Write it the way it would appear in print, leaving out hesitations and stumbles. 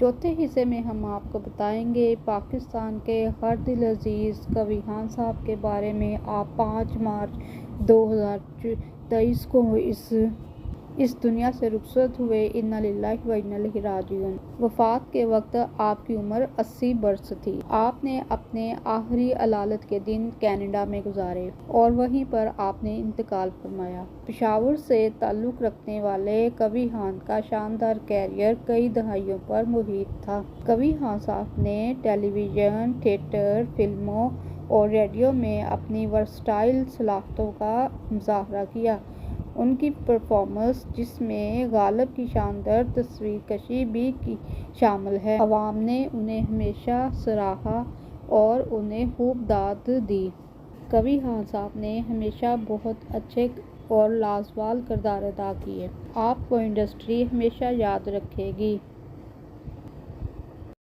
चौथे हिस्से में हम आपको बताएंगे पाकिस्तान के हर दिल अजीज़ कवि खान साहब के बारे में। आप 5 मार्च 2023 को इस दुनिया से रुखसत हुए। इन्ना लिल्लाहि व इन्ना इलैहि राजिऊन। वफ़ात के वक्त आपकी उम्र 80 बरस थी। आपने अपने आखिरी अलालत के दिन कनाडा में गुजारे और वहीं पर आपने इंतकाल फरमाया। पेशावर से ताल्लुक़ रखने वाले कवि खान का शानदार कैरियर कई दहाइयों पर मुहित था। कवि खान साहब ने टेलीविज़न, थिएटर, फिल्मों और रेडियो में अपनी वर्सटाइल सलाहियतों का मुज़ाहरा किया। उनकी परफॉर्मेंस, जिसमें गालिब की शानदार तस्वीरकशी भी शामिल है, अवाम ने उन्हें हमेशा सराहा और उन्हें खूब दाद दी। कवि खान साहब ने हमेशा बहुत अच्छे और लाजवाब किरदार अदा किए। आपको इंडस्ट्री हमेशा याद रखेगी।